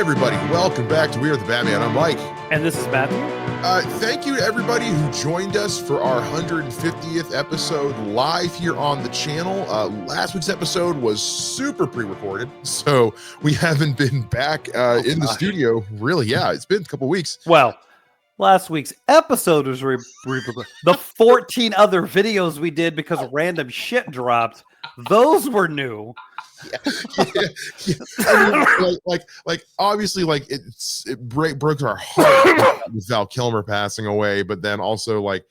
everybody. Welcome back to We Are the Batman. I'm Mike. And this is Matthew. Thank you to everybody who joined us for our 150th episode live here on the channel. Last week's episode was super pre-recorded, so we haven't been back in the studio. Really, yeah, it's been a couple weeks. Well, last week's episode was the 14 other videos we did because random shit dropped. Those were new. Yeah. I mean, like obviously, like it broke our heart with Val Kilmer passing away, but then also like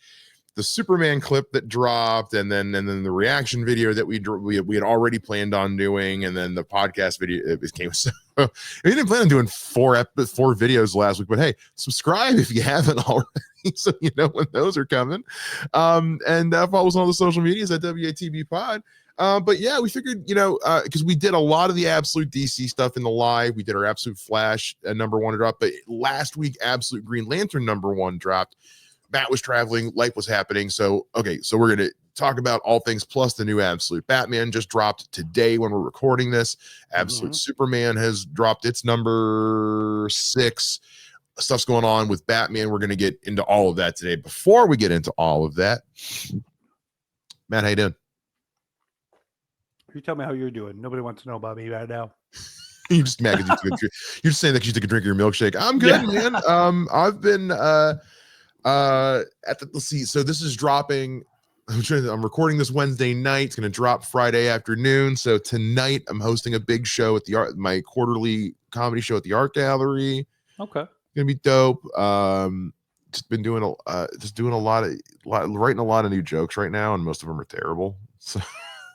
the Superman clip that dropped, and then the reaction video that we had already planned on doing, and then the podcast video it came. So we didn't plan on doing four videos last week, but hey, subscribe if you haven't already, so you know when those are coming. And follow us on all the social medias at WATB Pod. But yeah, we figured, because we did a lot of the Absolute DC stuff in the live. We did our Absolute Flash #1 drop, but last week Absolute Green Lantern #1 dropped. Matt was traveling, life was happening. So we're going to talk about all things plus the new Absolute Batman just dropped today when we're recording this. Absolute Superman has dropped its #6. Stuff's going on with Batman. We're going to get into all of that today. Before we get into all of that, Matt, how you doing? You tell me how you're doing. Nobody wants to know about me right now. You're just mad because you're just saying that you took a drink of your milkshake. I'm good, man. I've been let's see. So this is dropping. I'm recording this Wednesday night. It's going to drop Friday afternoon. So tonight I'm hosting a big show at my quarterly comedy show at the Art Gallery. Okay, gonna be dope. Just been doing writing a lot of new jokes right now, and most of them are terrible. So.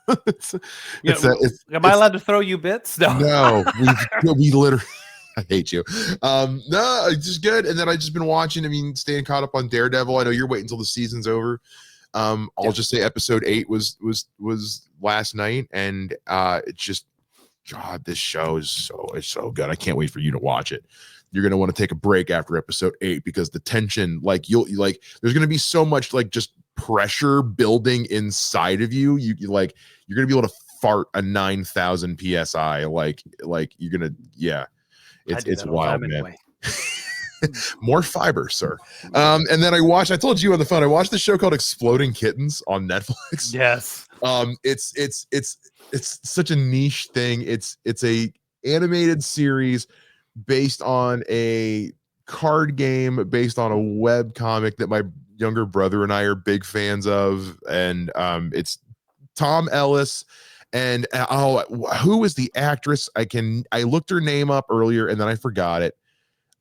Am I allowed to throw you bits? No, we literally. I hate you. No, it's just good. And then I just been watching. Staying caught up on Daredevil. I know you're waiting until the season's over. I'll just say episode 8 was last night, and it's just, God, this show is so good. I can't wait for you to watch it. You're gonna want to take a break after episode 8 because the tension, there's gonna be so much just pressure building inside of you. You're gonna be able to fart a 9,000 psi. You're gonna, it's wild, man. Anyway. More fiber, sir. And then I told you on the phone, I watched this show called Exploding Kittens on Netflix. Yes. It's such a niche thing. It's a animated series based on a card game, based on a web comic that my younger brother and I are big fans of, and it's Tom Ellis and who is the actress? I looked her name up earlier and then I forgot it.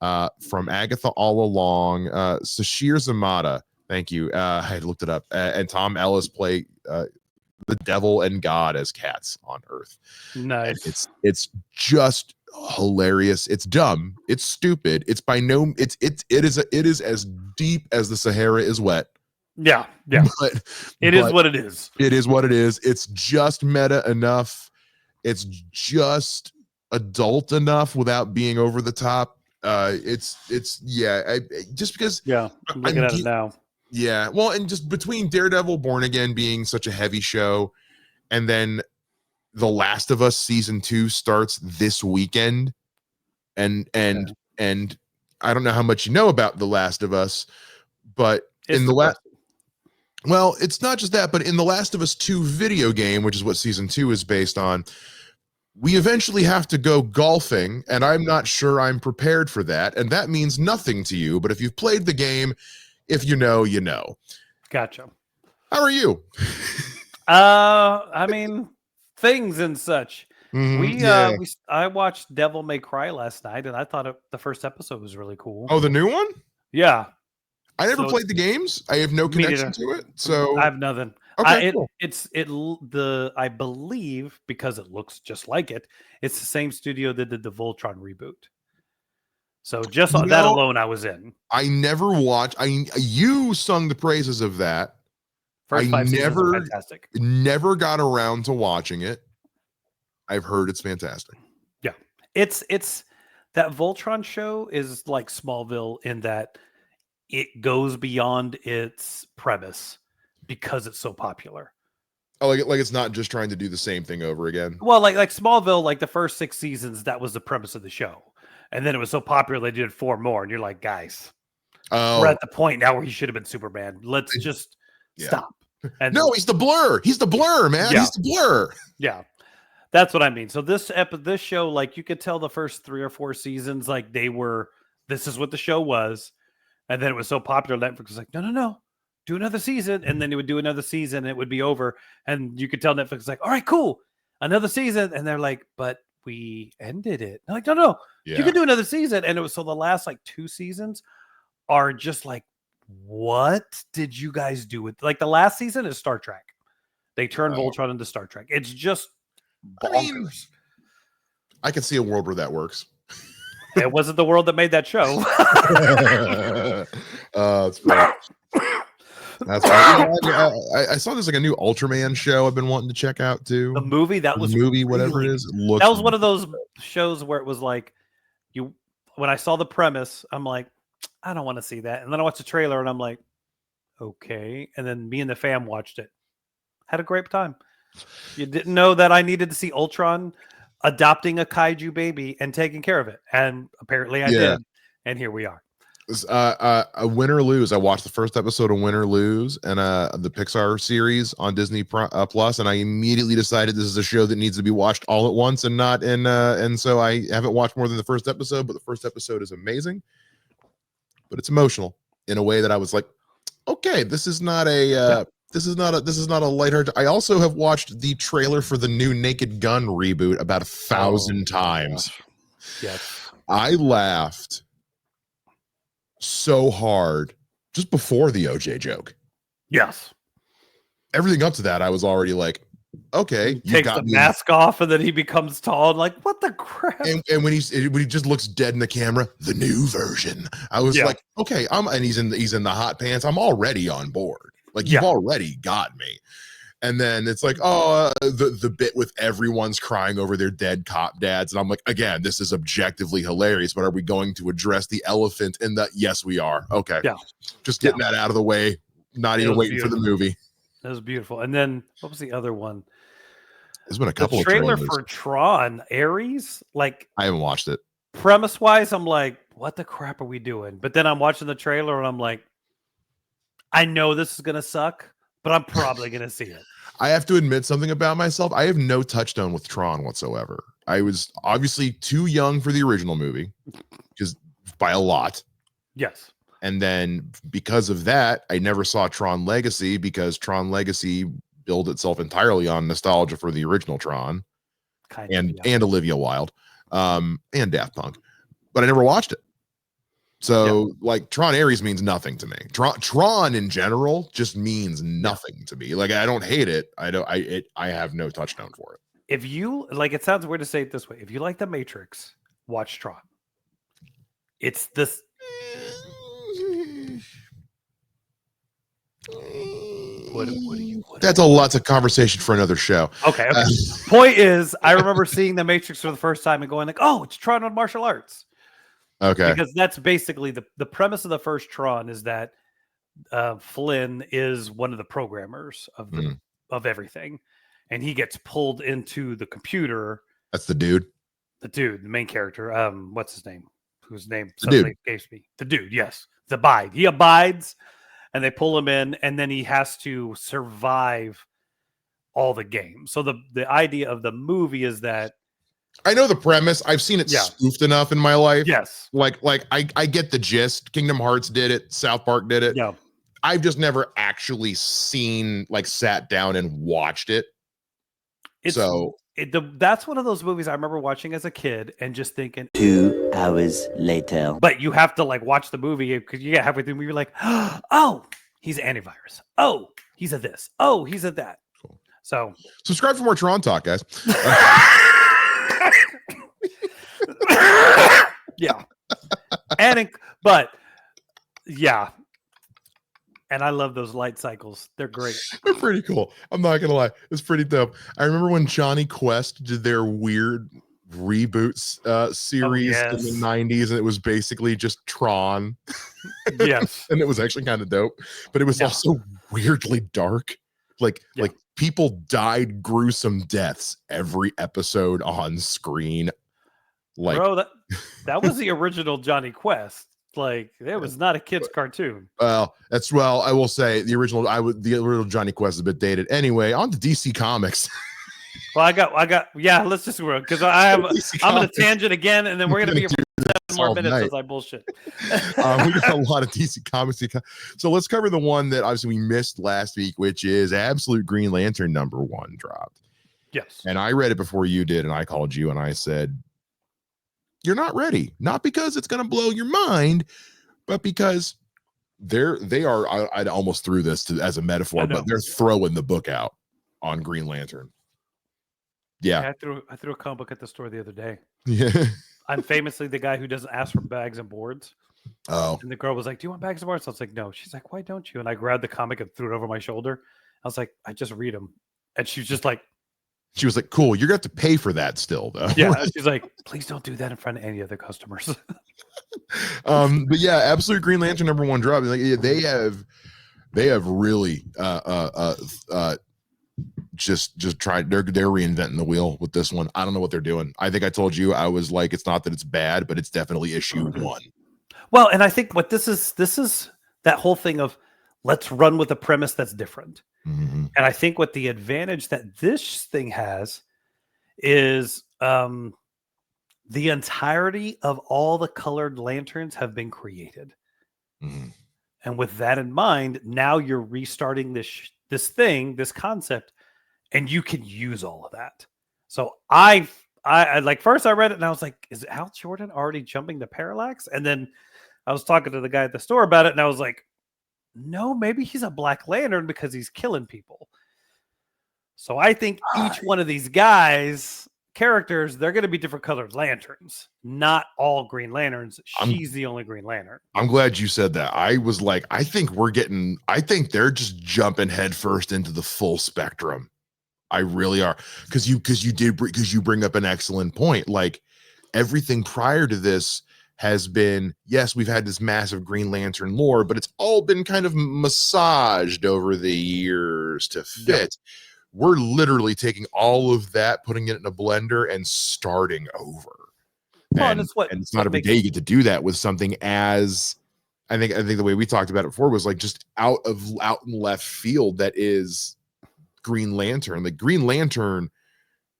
From Agatha All Along, Sashir Zamata. Thank you. I looked it up, and Tom Ellis play the devil and God as cats on Earth. Nice. It's just hilarious. It's dumb. It's stupid. It's it is as deep as the Sahara is wet. Yeah. But it is what it is. It is what it is. It's just meta enough. It's just adult enough without being over the top. Just because. Yeah, I'm looking at it now. Yeah, well, and just between Daredevil, Born Again being such a heavy show, and then The Last of Us season 2 starts this weekend, and I don't know how much you know about The Last of Us, but it's not just that, but in The Last of Us 2 video game, which is what season 2 is based on, we eventually have to go golfing, and I'm not sure I'm prepared for that, and that means nothing to you, but if you've played the game, if you know, you know. Gotcha. How are you? Things and such. Mm-hmm, I watched Devil May Cry last night, and I thought the first episode was really cool. Oh, the new one? Yeah. I never played the games. I have no connection to it, so I have nothing. Okay, cool. I believe, because it looks just like it, it's the same studio that did the Voltron reboot. So just on that alone, I was in. I never watched. You sung the praises of that. First 5 seasons are fantastic. Never got around to watching it. I've heard it's fantastic. Yeah, it's that Voltron show is like Smallville in that it goes beyond its premise because it's so popular. Oh, like it's not just trying to do the same thing over again. Well, like Smallville, like the first 6 seasons, that was the premise of the show. And then it was so popular they did 4 more, and you're like, guys, we're Oh, at the point now where he should have been Superman. Let's just yeah. stop. And No, he's the Blur. He's the Blur, man. Yeah. He's the Blur. yeah, that's what I mean. So this show, like you could tell the first 3 or 4 seasons, like this is what the show was. And then it was so popular, Netflix was like, no, do another season. And then they would do another season, and it would be over. And you could tell Netflix was like, all right, cool, another season. And they're like, but we ended it. They're like, no, you can do another season. And it was so the last like 2 seasons are just like, what did you guys do with like the last season is Star Trek. They turned Voltron into Star Trek. It's just bonkers. I can see a world where that works. It wasn't the world that made that show. That's funny. That's right. I saw there's like a new Ultraman show I've been wanting to check out too. The movie whatever it is. That was one of those shows where it was like when I saw the premise, I'm like, I don't want to see that. And then I watched the trailer and I'm like, okay. And then me and the fam watched it. Had a great time. You didn't know that I needed to see Ultron adopting a kaiju baby and taking care of it. And apparently I did. And here we are. Win or Lose. I watched the first episode of Win or Lose and the Pixar series on Disney Plus, and I immediately decided this is a show that needs to be watched all at once and not in and so I haven't watched more than the first episode, but the first episode is amazing. But it's emotional in a way that I was like, okay, this is not a lighthearted. I also have watched the trailer for the new Naked Gun reboot about 1,000 times. Yes. I laughed so hard just before the OJ joke. Yes. Everything up to that, I was already like, okay, he takes the mask off and then he becomes tall and like, what the crap? And when he just looks dead in the camera, the new version. I was like, okay, and he's in the hot pants. I'm already on board. Like you've already got me. And then it's like, the bit with everyone's crying over their dead cop dads. And I'm like, again, this is objectively hilarious, but are we going to address the elephant in that? Yes, we are. Okay. Yeah. Just getting that out of the way, not even waiting for the movie. That was beautiful. And then what was the other one? There's been a couple of trailer for Tron, Ares. Like I haven't watched it. Premise wise, I'm like, what the crap are we doing? But then I'm watching the trailer and I'm like, I know this is gonna suck, but I'm probably gonna see it. I have to admit something about myself. I have no touchstone with Tron whatsoever. I was obviously too young for the original movie, because by a lot. Yes. And then because of that, I never saw Tron Legacy, because Tron Legacy built itself entirely on nostalgia for the original Tron and Olivia Wilde and Daft Punk. But I never watched it. So like Tron Ares means nothing to me. Tron in general just means nothing to me. Like I don't hate it. I have no touchstone for it. If you like, it sounds weird to say it this way. If you like The Matrix, watch Tron. It's this. What That's a lots of conversation for another show. Okay. Point is, I remember seeing The Matrix for the first time and going like, "Oh, it's Tron on martial arts." Okay. Because that's basically the premise of the first Tron is that Flynn is one of the programmers of everything, and he gets pulled into the computer. That's the dude. The main character. What's his name? Whose name suddenly escapes me? The dude. Yes, the Abide. He abides. And they pull him in, and then he has to survive all the games. So the idea of the movie is that I know the premise. I've seen it spoofed enough in my life. Yes. Like I get the gist. Kingdom Hearts did it. South Park did it. Yeah. I've just never actually sat down and watched it. That's one of those movies I remember watching as a kid and just thinking 2 hours later. But you have to like watch the movie because you get halfway through the movie, you're like, oh, he's an antivirus. Oh, he's a this. Oh, he's a that. Cool. So subscribe for more Tron talk, guys. Yeah. Yeah. And I love those light cycles. They're great. They're pretty cool. I'm not gonna lie. It's pretty dope. I remember when Johnny Quest did their weird reboots series in the 90s, and it was basically just Tron. Yes. And it was actually kind of dope, but it was also weirdly dark. Like people died gruesome deaths every episode on screen. Like, bro, that was the original Johnny Quest. Like, it was not a kid's cartoon. Well, I will say the original Johnny Quest is a bit dated. Anyway, on to DC Comics. Well, I got. Yeah, let's just work because I'm on a tangent again, and then we're gonna be here for 7 more minutes as I bullshit. We got a lot of DC Comics. So let's cover the one that obviously we missed last week, which is Absolute Green Lantern #1 dropped. Yes. And I read it before you did, and I called you and I said, you're not ready. Not because it's going to blow your mind, but because they are, I almost threw this as a metaphor, but they're throwing the book out on Green Lantern. Yeah. I threw a comic book at the store the other day. Yeah. I'm famously the guy who doesn't ask for bags and boards. Oh. And the girl was like, do you want bags and boards? I was like, no. She's like, why don't you? And I grabbed the comic and threw it over my shoulder. I was like, I just read them. And she was just like, cool. You're going to have to pay for that still, though. Yeah. She's like, please don't do that in front of any other customers. But yeah, Absolute Green Lantern #1 drop. Like, they have really just tried. They're reinventing the wheel with this one. I don't know what they're doing. I think I told you, I was like, it's not that it's bad, but it's definitely issue 1. Well, and I think what this is that whole thing of let's run with a premise that's different. Mm-hmm. And I think what the advantage that this thing has is the entirety of all the colored lanterns have been created. Mm-hmm. And with that in mind, now you're restarting this concept, and you can use all of that. So I like, first I read it and I was like, is Hal Jordan already jumping the parallax? And then I was talking to the guy at the store about it, and I was like, no, maybe he's a Black Lantern because he's killing people. So I think each one of these characters, they're going to be different colored lanterns, not all Green Lanterns. She's the only Green Lantern. I'm glad you said that. I was like, I think they're just jumping headfirst into the full spectrum. I really are. Because you bring up an excellent point. Like, everything prior to this has been, yes, we've had this massive Green Lantern lore, but it's all been kind of massaged over the years to fit. Yeah. We're literally taking all of that, putting it in a blender, and starting over. Well, and it's not every day you get to do that with something as, I think the way we talked about it before was like just out in left field. That is Green Lantern. The Green Lantern,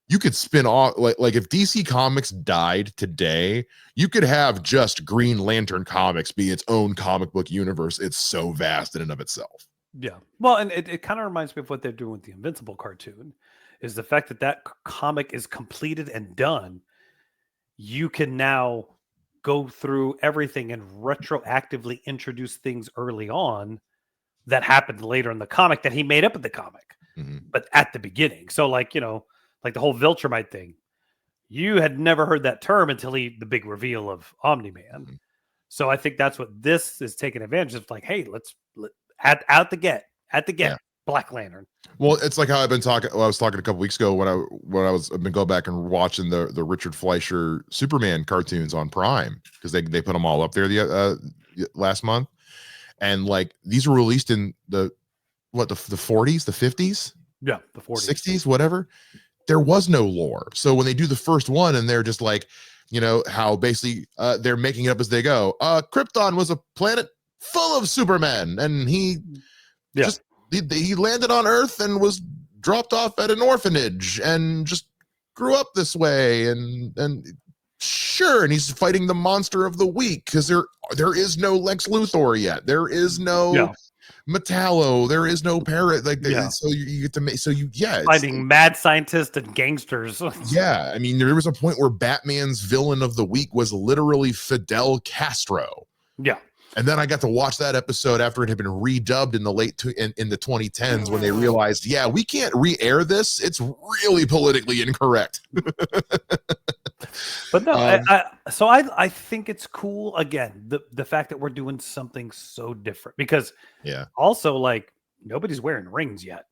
you could spin off, like if DC Comics died today, you could have just Green Lantern Comics be its own comic book universe. It's so vast in and of itself. Yeah. Well, and it kind of reminds me of what they're doing with the Invincible cartoon, is the fact that comic is completed and done. You can now go through everything and retroactively introduce things early on that happened later in the comic that he made up in the comic, but at the beginning. So like the whole Viltrumite thing, you had never heard that term until the big reveal of Omni-Man. So I think that's what this is taking advantage of. Like, hey, let's at the get, yeah. Black Lantern. Well, it's like how I've been talking. Well, I was talking a couple weeks ago I've been going back and watching the Richard Fleischer Superman cartoons on Prime, because they put them all up there last month, and like these were released in the 40s, the 50s, yeah, the 40s, 60s, whatever. There was no lore, so when they do the first one and they're just like, how basically they're making it up as they go. Krypton was a planet full of Supermen, and he landed on Earth and was dropped off at an orphanage and just grew up this way, and sure, and he's fighting the monster of the week because there is no Lex Luthor yet, there is no Metallo, there is no Parrot, so you get to make, fighting mad scientists and gangsters. Yeah, I mean, there was a point where Batman's villain of the week was literally Fidel Castro. Yeah. And then I got to watch that episode after it had been redubbed in the in the 2010s, when they realized, we can't re-air this. It's really politically incorrect. But no, I think it's cool. Again, the fact that we're doing something so different, because also like nobody's wearing rings yet.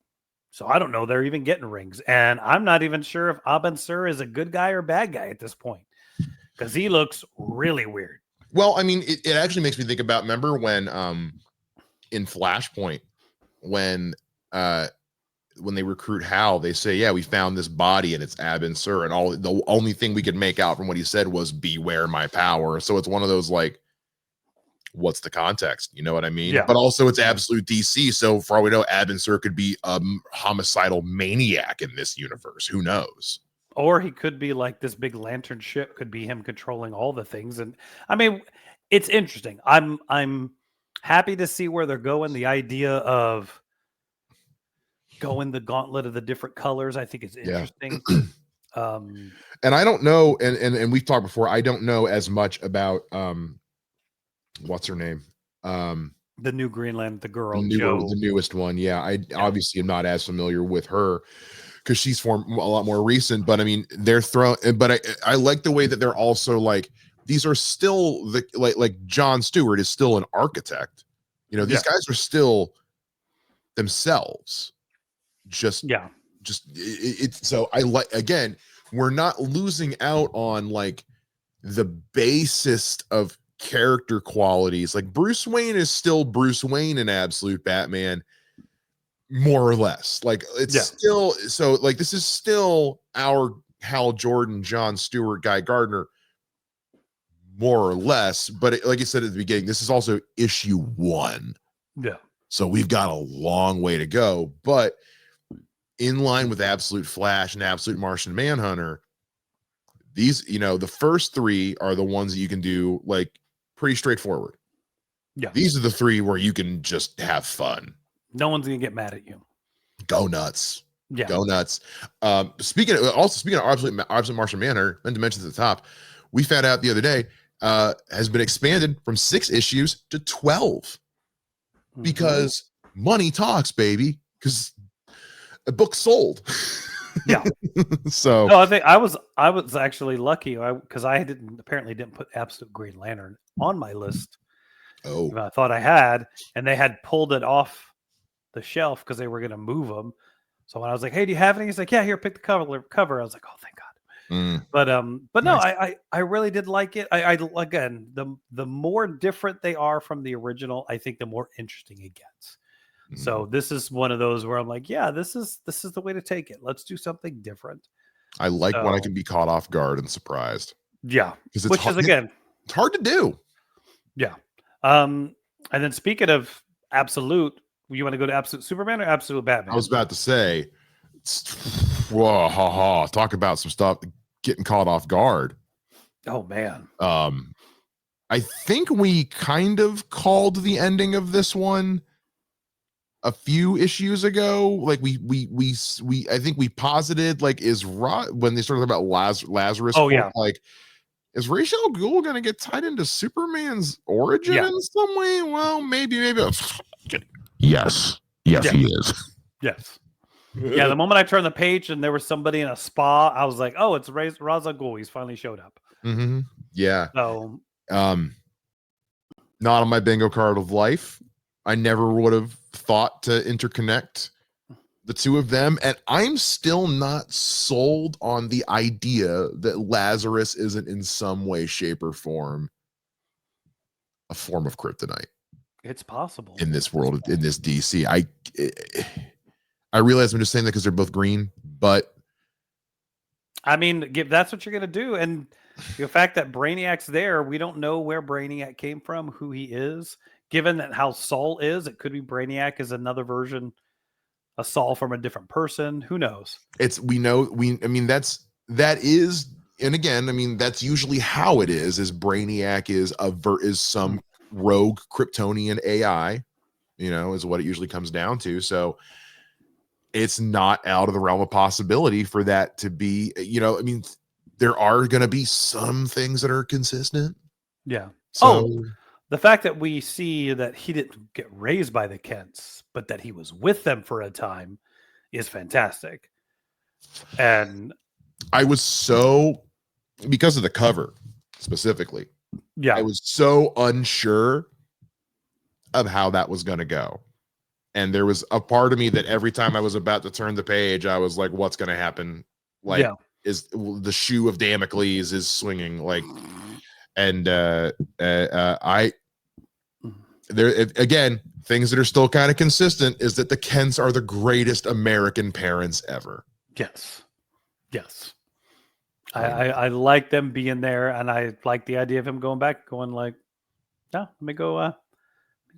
So I don't know they're even getting rings. And I'm not even sure if Abin Sur is a good guy or bad guy at this point, because he looks really weird. Well, I mean, it actually makes me think about, remember when in Flashpoint, when when they recruit Hal, they say, yeah, we found this body and it's Abin Sur, and all the only thing we could make out from what he said was beware my power. So it's one of those like, what's the context? You know what I mean? Yeah. But also it's absolute DC. So for all we know, Abin Sur could be a homicidal maniac in this universe. Who knows? Or he could be like this big lantern ship, could be him controlling all the things. And I mean, it's interesting. I'm happy to see where they're going. The idea of going the gauntlet of the different colors, I think is interesting. And I don't know, and we've talked before, I don't know as much about what's her name? The new Greenland, the girl, the newest one. Yeah, I obviously am not as familiar with her because she's a lot more recent. But I mean, they're thrown. But I like the way that they're also like, these are still the like John Stewart is still an architect. You know, these guys are still themselves. It's so I like, again, we're not losing out on like the basest of character qualities. Like Bruce Wayne is still Bruce Wayne in Absolute Batman, more or less. Like it's still, so like this is still our Hal Jordan, John Stewart, Guy Gardner, more or less. But like I said at the beginning, this is also issue 1. Yeah. So we've got a long way to go. But in line with Absolute Flash and Absolute Martian Manhunter, these, you know, the first 3 are the ones that you can do like pretty straightforward. Yeah. These are the 3 where you can just have fun. No one's going to get mad at you. Go nuts. Yeah. Go nuts. Speaking of Absolute Martian Manhunter, meant to mention at the top, we found out the other day, has been expanded from 6 issues to 12 because money talks, baby. Because a book sold. Yeah. So no, I think I was actually lucky because I apparently didn't put Absolute Green Lantern on my list. Oh, I thought I had, and they had pulled it off the shelf because they were going to move them. So when I was like, "Hey, do you have any?" He's like, "Yeah, here, pick the cover." I was like, "Oh, thank God." But no, nice. I really did like it. I again, the more different they are from the original, I think the more interesting it gets. So this is one of those where I'm like, yeah, this is the way to take it. Let's do something different. I like when I can be caught off guard and surprised. Yeah, because which is again, it's hard to do. Yeah. And then speaking of Absolute, you want to go to Absolute Superman or Absolute Batman? I was about to say, whoa, talk about some stuff getting caught off guard. Oh man. I think we kind of called the ending of this one a few issues ago. Like we I think we posited like when they started about Lazarus. Oh yeah. Like, is Ra's al Ghul going to get tied into Superman's origin in some way? Well, maybe. Yes, he is. Yes. Yeah, the moment I turned the page and there was somebody in a spa, I was like, "Oh, it's Ra's al Ghul. He's finally showed up." Yeah. So, not on my bingo card of life. I never would have thought to interconnect the two of them, and I'm still not sold on the idea that Lazarus isn't in some way, shape, or form a form of kryptonite. It's possible in this world, in this DC. I realize I'm just saying that because they're both green, but I mean, that's what you're gonna do, and the fact that Brainiac's there, we don't know where Brainiac came from, who he is. Given that how Saul is, it could be Brainiac is another version, a Saul from a different person. Who knows? That is, and again, I mean, that's usually how it is Brainiac is some rogue Kryptonian AI, is what it usually comes down to. So it's not out of the realm of possibility for that to be, I mean, there are going to be some things that are consistent. Yeah. So the fact that we see that he didn't get raised by the Kents, but that he was with them for a time is fantastic. And I was because of the cover specifically, I was so unsure of how that was going to go. And there was a part of me that every time I was about to turn the page, I was like, what's going to happen? Like, is the shoe of Damocles is swinging, like, and again, things that are still kind of consistent is that the Kents are the greatest American parents ever. Yes. I like them being there, and I like the idea of him going back, going like, no, let me go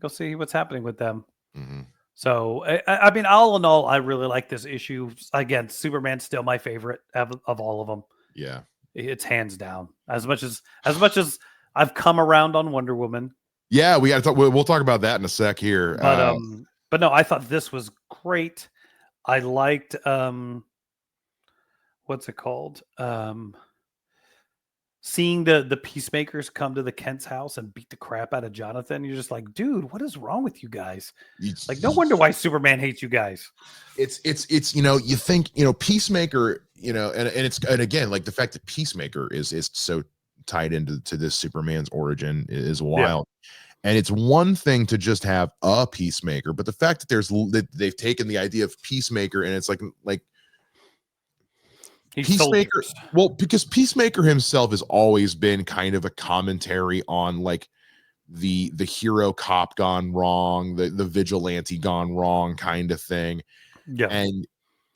see what's happening with them. Mm-hmm. So I mean, all in all, I really like this issue. Again, Superman's still my favorite of all of them. Yeah, it's hands down. As much as I've come around on Wonder Woman. Yeah, we got to talk. We'll talk about that in a sec here. But no, I thought this was great. I liked what's it called? Seeing the Peacemakers come to the Kent's house and beat the crap out of Jonathan. You're just like, dude, what is wrong with you guys? Like, no wonder why Superman hates you guys. It's you think, Peacemaker, and again, like the fact that Peacemaker is so tied into this Superman's origin is wild. And it's one thing to just have a Peacemaker, but the fact that they've taken the idea of Peacemaker and it's like Peacemaker, well, because Peacemaker himself has always been kind of a commentary on like the hero cop gone wrong, the vigilante gone wrong kind of thing. Yeah. And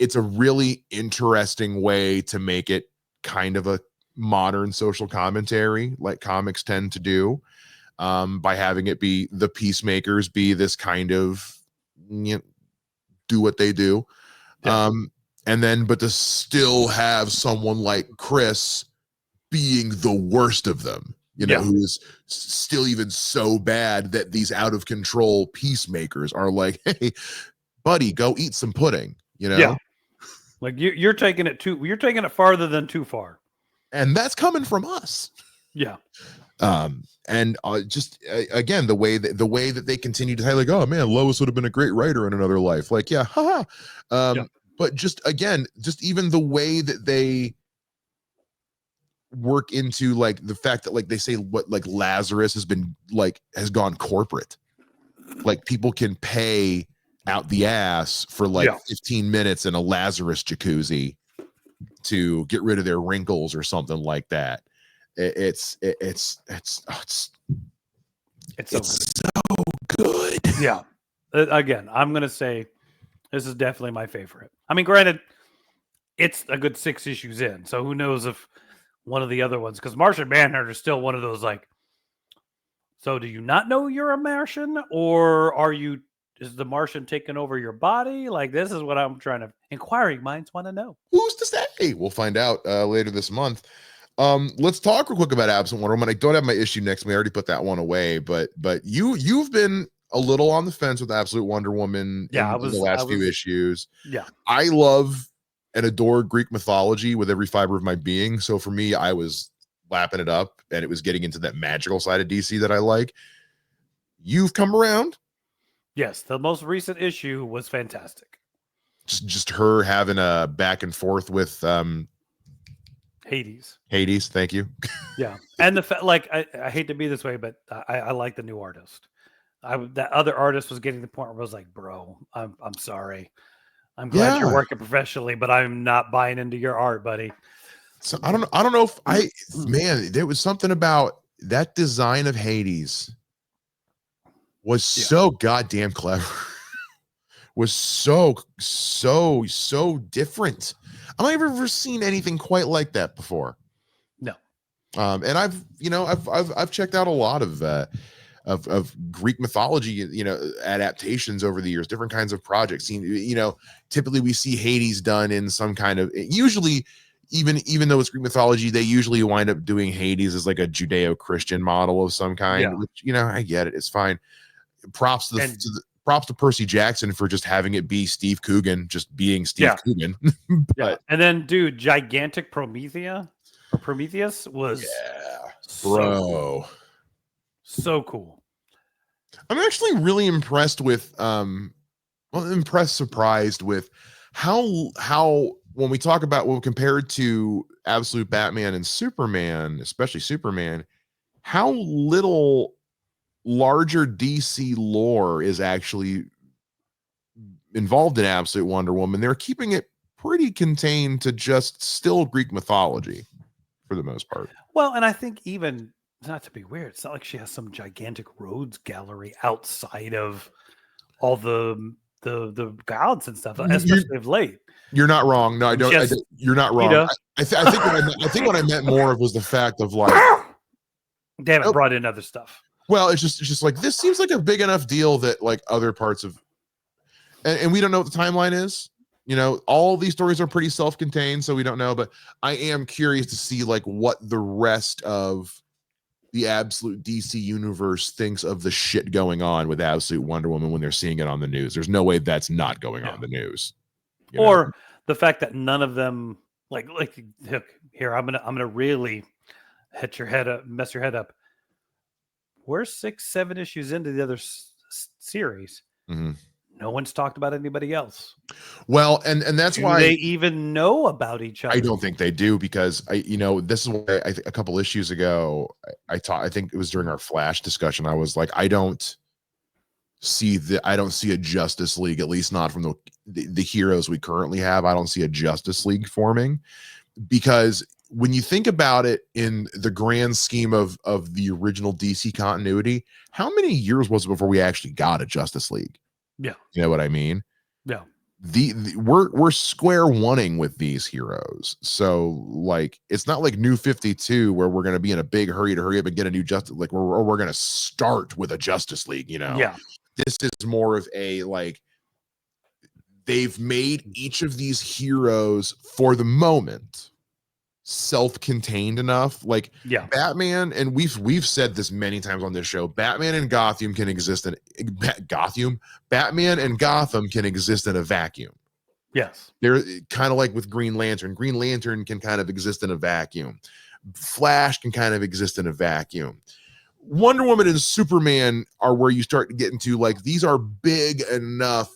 it's a really interesting way to make it kind of a modern social commentary like comics tend to do, by having it be the Peacemakers be this kind of do what they do. Yeah. And then, but to still have someone like Chris being the worst of them, who is still even so bad that these out of control Peacemakers are like, hey, buddy, go eat some pudding, Yeah. Like you're taking it farther than too far. And that's coming from us. Yeah. And just again, the way that they continue to say like, oh man, Lois would have been a great writer in another life. Like, yeah, haha. But just again, just even the way that they work into like the fact that like they say what like Lazarus has gone corporate. Like people can pay out the ass for 15 minutes in a Lazarus jacuzzi to get rid of their wrinkles or something like that. It's so good. Yeah. Again, I'm gonna say this is definitely my favorite. I mean, granted, it's a good 6 issues in, so who knows if one of the other ones, because Martian Manhunter is still one of those like, so do you not know you're a Martian, or is the Martian taking over your body? Like, this is what I'm trying to, inquiring minds want to know. Who's to say? We'll find out later this month. Let's talk real quick about Absent Wonder Woman. I don't have my issue next. We already put that one away, but you've been a little on the fence with Absolute Wonder Woman in the last few issues. Yeah. I love and adore Greek mythology with every fiber of my being. So for me, I was lapping it up and it was getting into that magical side of DC that I like. You've come around. Yes. The most recent issue was fantastic. Just her having a back and forth with Hades. Thank you. Yeah. And I hate to be this way, but I like the new artist. That other artist was getting to the point where I was like, bro, I'm sorry. I'm glad you're working professionally, but I'm not buying into your art, buddy. So I don't know if there was something about that design of Hades was so goddamn clever. Was so different. I've never seen anything quite like that before. No. And I've checked out a lot of Greek mythology, adaptations over the years, different kinds of projects. Typically we see Hades done in some kind of, usually even though it's Greek mythology, they usually wind up doing Hades as like a Judeo-Christian model of some kind, which, I get it. It's fine. Props to Percy Jackson for just having it be Steve Coogan, just being Steve Coogan. And then, dude, gigantic Prometheus was bro. So cool. I'm actually really impressed with surprised with how when we talk about when compared to Absolute Batman and Superman, especially Superman, how little larger DC lore is actually involved in Absolute Wonder Woman. They're keeping it pretty contained to just still Greek mythology for the most part. Well, and I think even not to be weird, it's not like she has some gigantic rogues gallery outside of all the gods and stuff, especially of late. You're not wrong. No, I don't. You're not wrong. I think what I meant more of was the fact of like, they haven't brought in other stuff. Well, it's just like this seems like a big enough deal that like other parts of, and we don't know what the timeline is. You know, all these stories are pretty self-contained, so we don't know. But I am curious to see like what the rest of the absolute DC universe thinks of the shit going on with Absolute Wonder Woman when they're seeing it on the news. There's no way that's not going on the news. Or the fact that none of them like here, I'm gonna really hit your head up, mess your head up. We're 6-7 issues into the other series. Mm-hmm. No one's talked about anybody else. Well, and that's why they even know about each other. I don't think they do, because this is why a couple issues ago I think it was during our Flash discussion. I was like, I don't see a Justice League, at least not from the heroes we currently have. I don't see a Justice League forming, because when you think about it in the grand scheme of the original DC continuity, how many years was it before we actually got a Justice League? Yeah. You know what I mean? Yeah. We're square oneing with these heroes. So like, it's not like New 52 where we're going to be in a big hurry to hurry up and get a new Justice, like we're going to start with a Justice League, you know? Yeah. This is more of a, like, they've made each of these heroes for the moment self-contained enough. Like, yeah, Batman, and we've said this many times on this show, Batman and Gotham can exist in Batman and Gotham can exist in a vacuum. Yes. They're kind of like with Green Lantern. Green Lantern can kind of exist in a vacuum. Flash can kind of exist in a vacuum. Wonder Woman and Superman are where you start to get into, like, these are big enough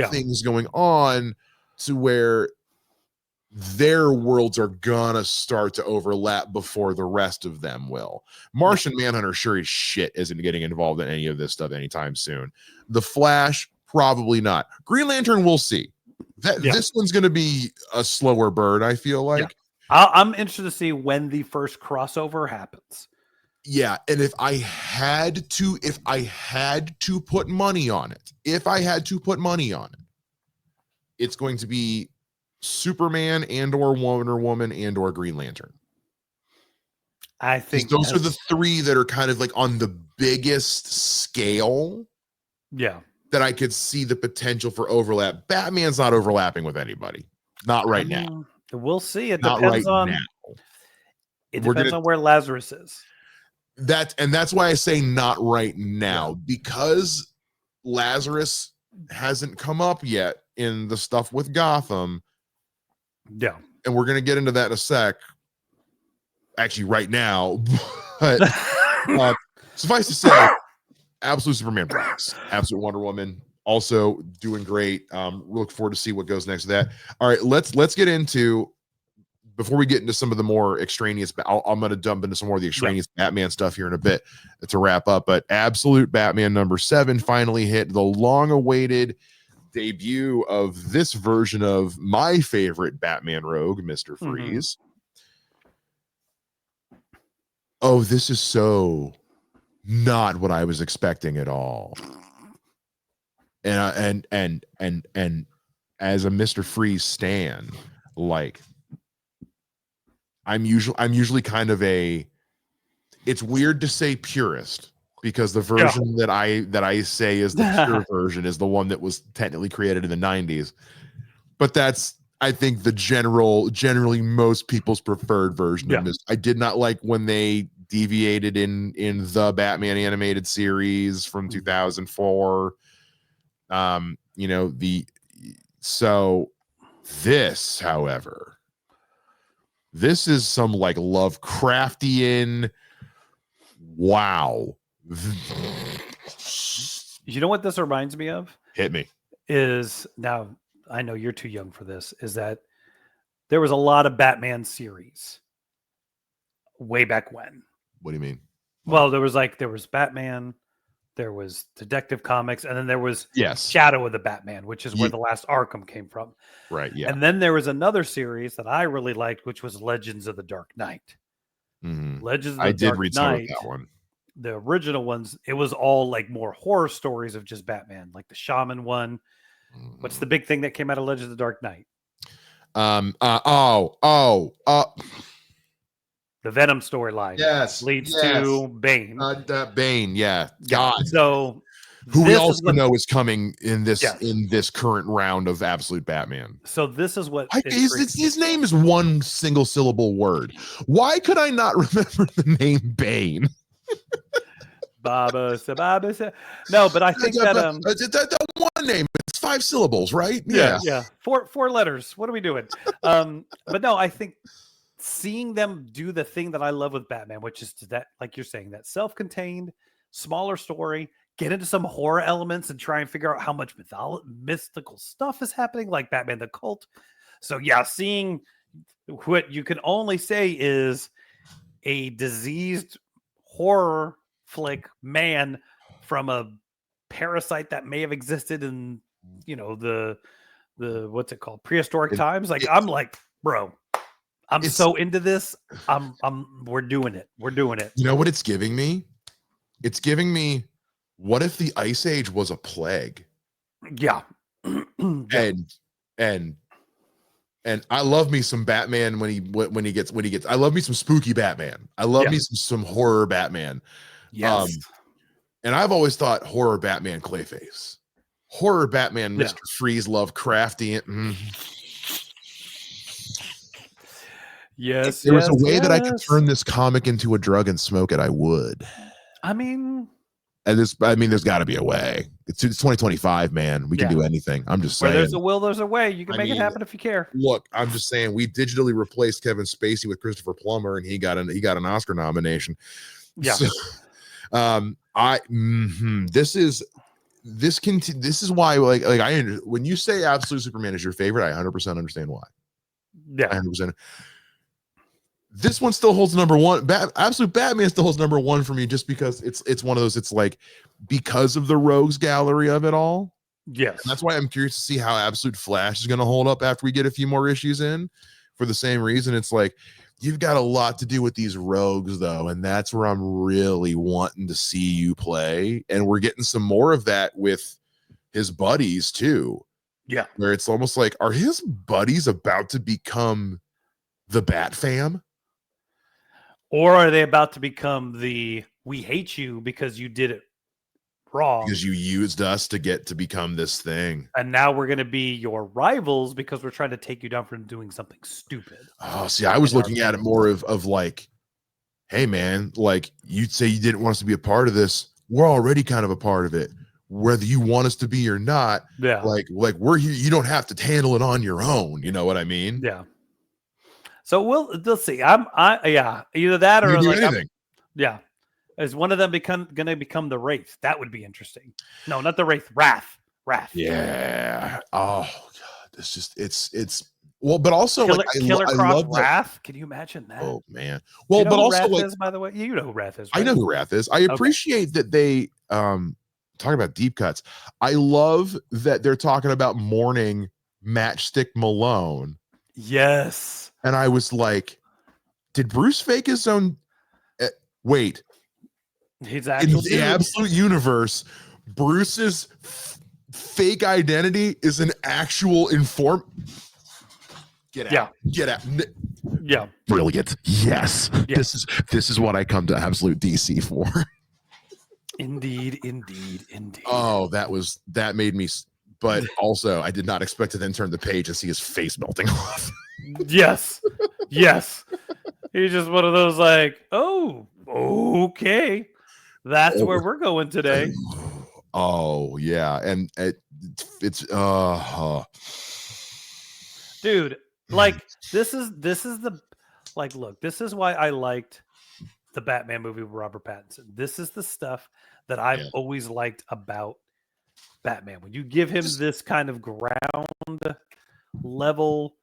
things going on to where their worlds are gonna start to overlap before the rest of them will. Martian Manhunter sure as shit isn't getting involved in any of this stuff anytime soon. The Flash, probably not. Green Lantern, we'll see. This one's gonna be a slower burn, I feel like. I'm interested to see when the first crossover happens. Yeah, and if I had to put money on it, it's going to be Superman and or Wonder Woman and or Green Lantern. I think those are the three that are kind of like on the biggest scale. Yeah. That I could see the potential for overlap. Batman's not overlapping with anybody. Not right now. We'll see. It not depends right on now. It depends on where Lazarus is. That's why I say not right now, because Lazarus hasn't come up yet in the stuff with Gotham. Yeah. And we're going to get into that in a sec. Actually, right now. But suffice to say, Absolute Superman products. Absolute Wonder Woman also doing great. Look forward to see what goes next to that. All right, let's get into, before we get into some of the more extraneous, I'm going to dump into some more of the extraneous Batman stuff here in a bit to wrap up. But Absolute Batman #7 finally hit, the long-awaited debut of this version of my favorite Batman rogue, Mr. Freeze. Oh, this is so not what I was expecting at all. And as a Mr. Freeze stan, like, I'm usually kind of it's weird to say purist, because the version that I say is the pure version is the one that was technically created in the 90s. But that's, I think, the generally most people's preferred version of this. I did not like when they deviated in the Batman animated series from 2004. So this, however, this is some like Lovecraftian. Wow. You know what this reminds me of? Hit me. Is, now I know you're too young for this, is that there was a lot of Batman series way back when. What do you mean? Well, there was Batman, there was Detective Comics, and then there was Yes, Shadow of the Batman, which is where the last Arkham came from. Right, yeah. And then there was another series that I really liked, which was Legends of the Dark Knight. Mhm. Legends of I the did Dark read some of Knight, that one. the original ones, it was all like more horror stories of just Batman, like the Shaman one. What's the Mhm. big thing that came out of Legends of the Dark Knight? The Venom storyline Yes, leads yes. to Bane. Bane, yeah. Yeah. God, So who we this is also what know is coming in yes. this current round of Absolute Batman. So this is what is His name is one single syllable word. Why could I not remember the name Bane? Baba no, but I think that That one name, it's 5 syllables, right? yeah. Four letters. What are we doing? But no, I think seeing them do the thing that I love with Batman, which is that, like you're saying, that self-contained, smaller story, get into some horror elements and try and figure out how much mystical stuff is happening, like Batman the Cult. So yeah, seeing what you can only say is a diseased horror flick man from a parasite that may have existed in the what's it called, prehistoric It- times. Like it- I'm like, bro, I'm it's so into this. We're doing it. We're doing it. You know what it's giving me? It's giving me, what if the Ice Age was a plague? Yeah. Yeah. And I love me some Batman when he gets I love me some spooky Batman. I love Yeah. me some horror Batman. Yes. And I've always thought horror Batman Clayface. Horror Batman Yeah. Mr. Freeze Lovecraftian. Yes. If there was yes, a way that I could yes. turn this comic into a drug and smoke it, I would. I mean, And there's got to be a way. It's 2025, man. We can Yeah. do anything. I'm just where saying. there's a will, there's a way. You can I make it mean, happen if you care. Look, I'm just saying, we digitally replaced Kevin Spacey with Christopher Plummer, and he got an Oscar nomination. Yeah. So, this is why, when you say Absolute Superman is your favorite, I 100% understand why. Yeah. 100%. This one still holds number one. Absolute Batman still holds number one for me, just because it's one of those. It's like, because of the rogues gallery of it all. Yes. And that's why I'm curious to see how Absolute Flash is going to hold up after we get a few more issues in. For the same reason, it's like, you've got a lot to do with these rogues, though, and that's where I'm really wanting to see you play. And we're getting some more of that with his buddies too. Yeah. Where it's almost like, are his buddies about to become the Bat Fam? Or are they about to become the "we hate you because you did it wrong"? Because you used us to become this thing. And now we're going to be your rivals because we're trying to take you down for doing something stupid. Oh, see, I was looking at it more of like, hey, man, like, you'd say you didn't want us to be a part of this. We're already kind of a part of it. Whether you want us to be or not, Yeah. like we're here. You don't have to handle it on your own. You know what I mean? Yeah. So we'll see. Yeah, either that You or can do like anything. yeah. Is one of them going to become the Wraith? That would be interesting. No, not the Wraith. Wrath. Yeah. Oh God, it's well, but also Killer I Croc love that. Wrath. Can you imagine that? Oh man. Do Well, you know but who also Wrath like, is, by the way, you know who Wrath is. I Right? know who Wrath is. I appreciate that they talk about deep cuts. I love that they're talking about mourning Matchstick Malone. Yes. And I was like, did Bruce fake his own? Wait, He's in actual the dude. Absolute universe, Bruce's fake identity is an actual Get out. Get out. Yeah. Brilliant. Yes. Yeah. This is what I come to Absolute DC for. Indeed. Oh, that made me. But also, I did not expect to then turn the page and see his face melting off. Yes. He's just one of those like, oh, okay. That's where we're going today. Oh, yeah. And it's dude, like this is the look, this is why I liked the Batman movie with Robert Pattinson. This is the stuff that I've always liked about Batman. When you give him this kind of ground level,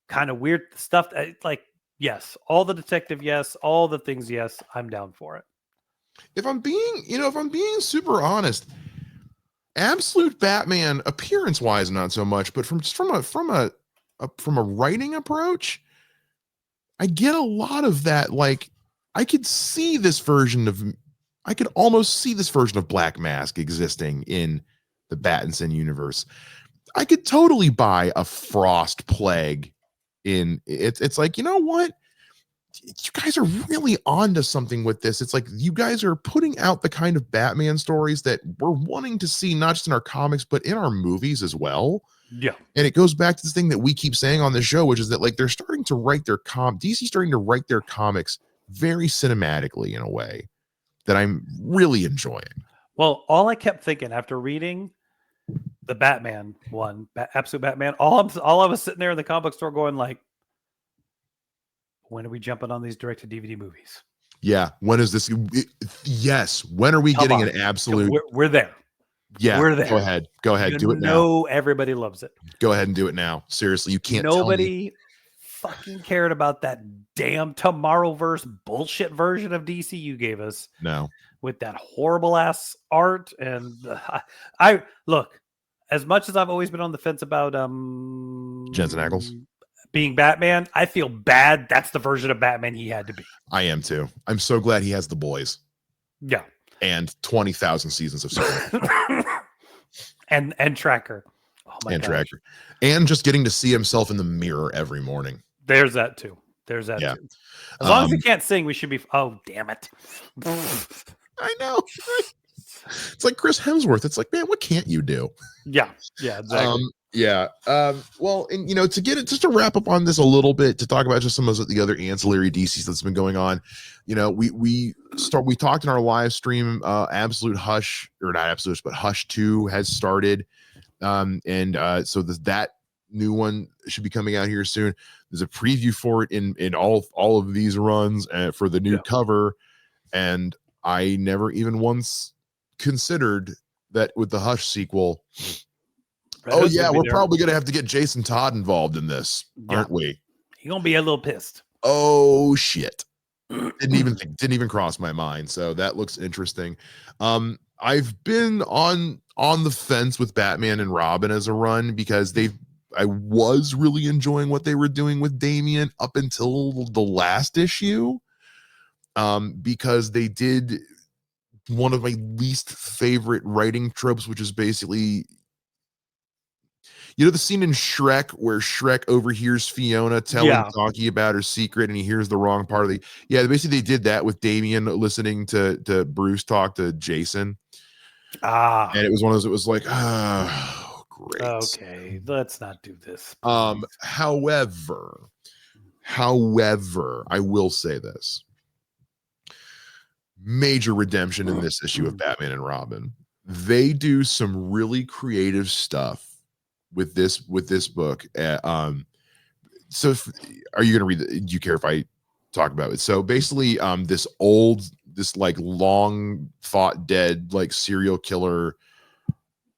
kind of weird stuff, like, yes, all the detective, yes, all the things, yes, I'm down for it. If I'm being super honest, Absolute Batman appearance wise, not so much, but from a writing approach, I get a lot of that, like I could see this version of, I could almost see this version of Black Mask existing in the Battinson universe. I could totally buy a Frost Plague in it. It's like, you know what? You guys are really onto something with this. It's like you guys are putting out the kind of Batman stories that we're wanting to see, not just in our comics, but in our movies as well. Yeah. And it goes back to this thing that we keep saying on the show, which is that like they're starting to write their DC starting to write their comics very cinematically in a way that I'm really enjoying. Well, all I kept thinking after reading the Batman one, Absolute Batman, all I was sitting there in the comic book store going like, when are we jumping on these direct-to-DVD movies? Yeah. When is this? Yes. When are we Come getting on. an absolute? We're there. Yeah. We're there. Go ahead. Go ahead. You Do it now. know everybody loves it. Go ahead and do it now. Seriously, you can't. Nobody fucking cared about that damn Tomorrowverse bullshit version of DC you gave us. No. With that horrible ass art. And I look, as much as I've always been on the fence about Jensen Ackles being Batman, I feel bad that's the version of Batman he had to be. I am too. I'm so glad he has the boys. Yeah. And 20,000 seasons of Superman. and Tracker. Oh my and gosh. Tracker. And just getting to see himself in the mirror every morning. There's that too. There's that too. As long as he can't sing, we should be. Oh, damn it. I know. It's like Chris Hemsworth. It's like, man, what can't you do? Yeah. Yeah, exactly. Well, and you know, to get it, just to wrap up on this a little bit, to talk about just some of the other ancillary DCs that's been going on. You know, we talked in our live stream, Absolute Hush, or not Absolute, but Hush 2 has started. So that new one should be coming out here soon. There's a preview for it in all of these runs for the new cover, and I never even once considered that with the Hush sequel. Oh yeah, we're probably gonna have to get Jason Todd involved in this, aren't we? You're gonna be a little pissed. Oh shit. Didn't even cross my mind. So that looks interesting. I've been on the fence with Batman and Robin as a run because I was really enjoying what they were doing with Damian up until the last issue. Because they did one of my least favorite writing tropes, which is basically, you know, the scene in Shrek where Shrek overhears Fiona talking about her secret and he hears the wrong part of basically they did that with Damian listening to Bruce talk to Jason. And it was one of those, it was like, oh, great. Okay, let's not do this. However, I will say this. Major redemption in this issue of Batman and Robin. They do some really creative stuff with this book. So are you going to read it? Do you care if I talk about it? So basically, this like long thought dead, like serial killer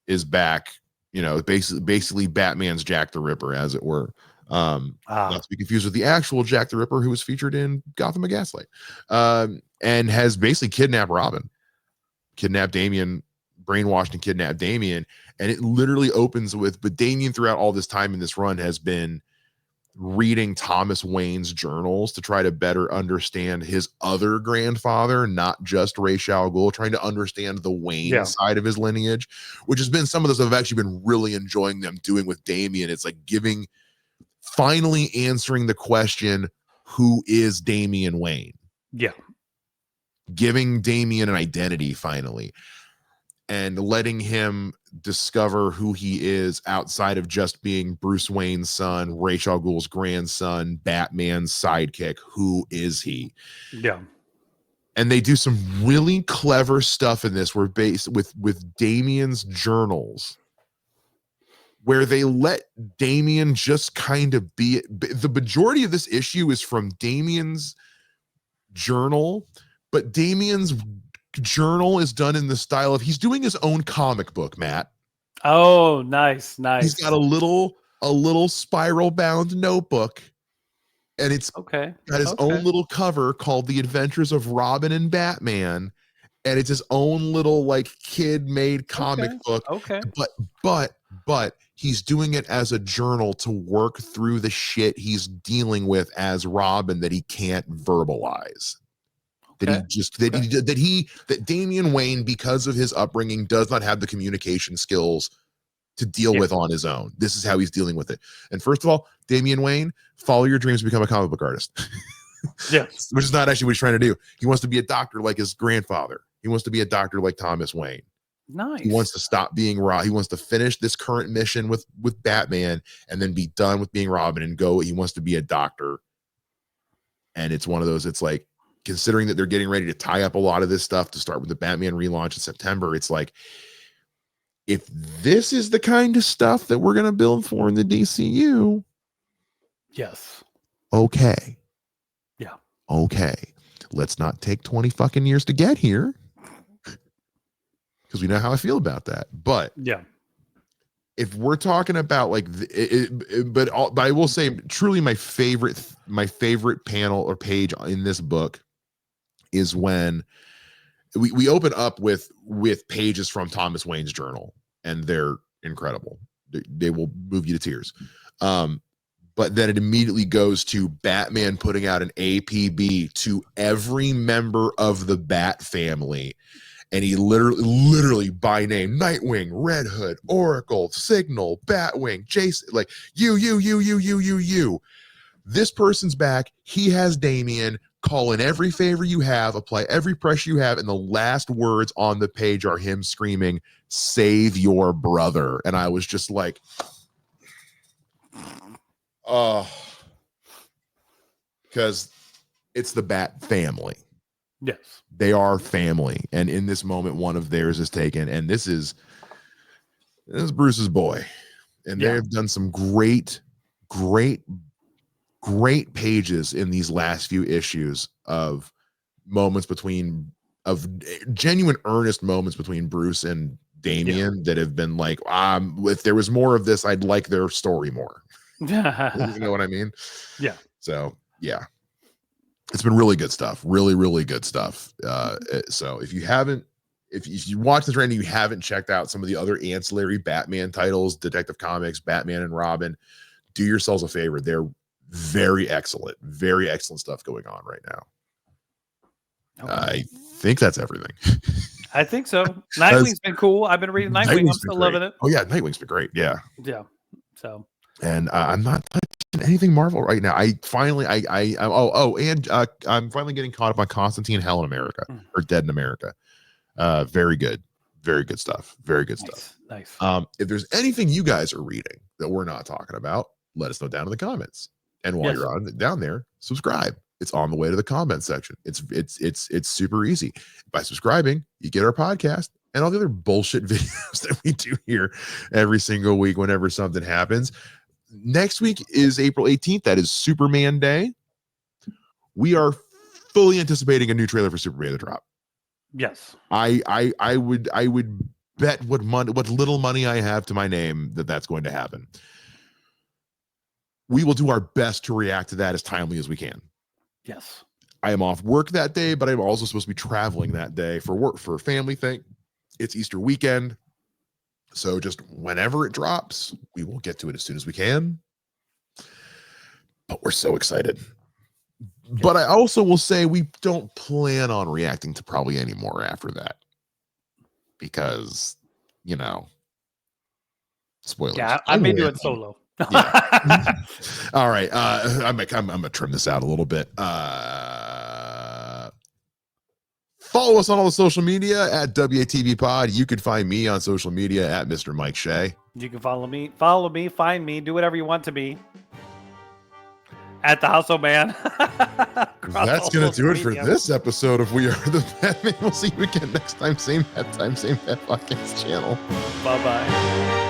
is back, you know, basically Batman's Jack the Ripper, as it were. Not to be confused with the actual Jack the Ripper who was featured in Gotham: A Gaslight, and has basically kidnapped Damian, brainwashed and kidnapped Damian. And it literally opens with, but Damian throughout all this time in this run has been reading Thomas Wayne's journals to try to better understand his other grandfather, not just Ra's al Ghul, trying to understand the Wayne side of his lineage, which has been some of the stuff I've actually been really enjoying them doing with Damian. It's like finally answering the question, who is Damian Wayne? Yeah. Giving Damian an identity finally, and letting him discover who he is outside of just being Bruce Wayne's son, Ra's al Ghul's grandson, Batman's sidekick. Who is he? Yeah. And they do some really clever stuff in this, where based with Damian's journals, where they let Damian just kind of be. The majority of this issue is from Damian's journal, but Damian's journal is done in the style of he's doing his own comic book, Matt. Oh, nice. He's got a little spiral bound notebook, and it's got his own little cover called The Adventures of Robin and Batman, and it's his own little like kid made comic book. But he's doing it as a journal to work through the shit he's dealing with as Robin that he can't verbalize. That Damian Wayne, because of his upbringing, does not have the communication skills to deal with on his own. This is how he's dealing with it. And first of all, Damian Wayne, follow your dreams to become a comic book artist. Yeah. Which is not actually what he's trying to do. He wants to be a doctor like his grandfather. He wants to be a doctor like Thomas Wayne. Nice. He wants to stop being Robin. He wants to finish this current mission with Batman and then be done with being Robin and go. He wants to be a doctor. And it's one of those, it's like, considering that they're getting ready to tie up a lot of this stuff to start with the Batman relaunch in September, it's like, if this is the kind of stuff that we're going to build for in the DCU, yes. Okay. Yeah. Okay. Let's not take 20 fucking years to get here, because we know how I feel about that. But yeah, if we're talking about like, but I will say, truly, my favorite panel or page in this book is when we open up with pages from Thomas Wayne's journal, and they're incredible. They will move you to tears. But then it immediately goes to Batman putting out an APB to every member of the Bat family. And he literally by name, Nightwing, Red Hood, Oracle, Signal, Batwing, Jason, like you. This person's back. He has Damian. Call in every favor you have, apply every pressure you have, and the last words on the page are him screaming, "Save your brother." And I was just like, because it's the Bat family. Yes. They are family. And in this moment, one of theirs is taken. And this is Bruce's boy. And they have done some great pages in these last few issues of moments of genuine earnest moments between Bruce and Damian that have been like, if there was more of this, I'd like their story more. You know what I mean? Yeah. So yeah, it's been really good stuff. Really, really good stuff. So if you watch this right now, you haven't checked out some of the other ancillary Batman titles, Detective Comics, Batman and Robin, do yourselves a favor. They're very excellent stuff going on right now. Okay. I think that's everything. I think so. Nightwing's been cool. I've been reading Nightwing. I'm still loving it. Oh yeah, Nightwing's been great. Yeah. So. And I'm not touching anything Marvel right now. I'm finally getting caught up on Constantine Hell in America or Dead in America. Very good stuff. Very good stuff. Nice. If there's anything you guys are reading that we're not talking about, let us know down in the comments. And while you're down there, subscribe. It's on the way to the comment section. It's super easy. By subscribing, you get our podcast and all the other bullshit videos that we do here every single week whenever something happens. Next week is April 18th. That is Superman Day. We are fully anticipating a new trailer for Superman to drop. Yes. I would bet what little money I have to my name that's going to happen. We will do our best to react to that as timely as we can. Yes. I am off work that day, but I'm also supposed to be traveling that day for work, for a family thing. It's Easter weekend. So just whenever it drops, we will get to it as soon as we can. But we're so excited. Yes. But I also will say we don't plan on reacting to probably any more after that. Because, spoilers. Yeah, I may do it solo. Yeah. All right. I'm gonna trim this out a little bit. Follow us on all the social media at WATV Pod. You can find me on social media at Mr. Mike Shea. You can follow me, find me, do whatever you want to be. At the Household Man. That's gonna do it for this episode of We Are the Batman. We'll see you again next time. Same bat time, same bat podcast channel. Bye-bye.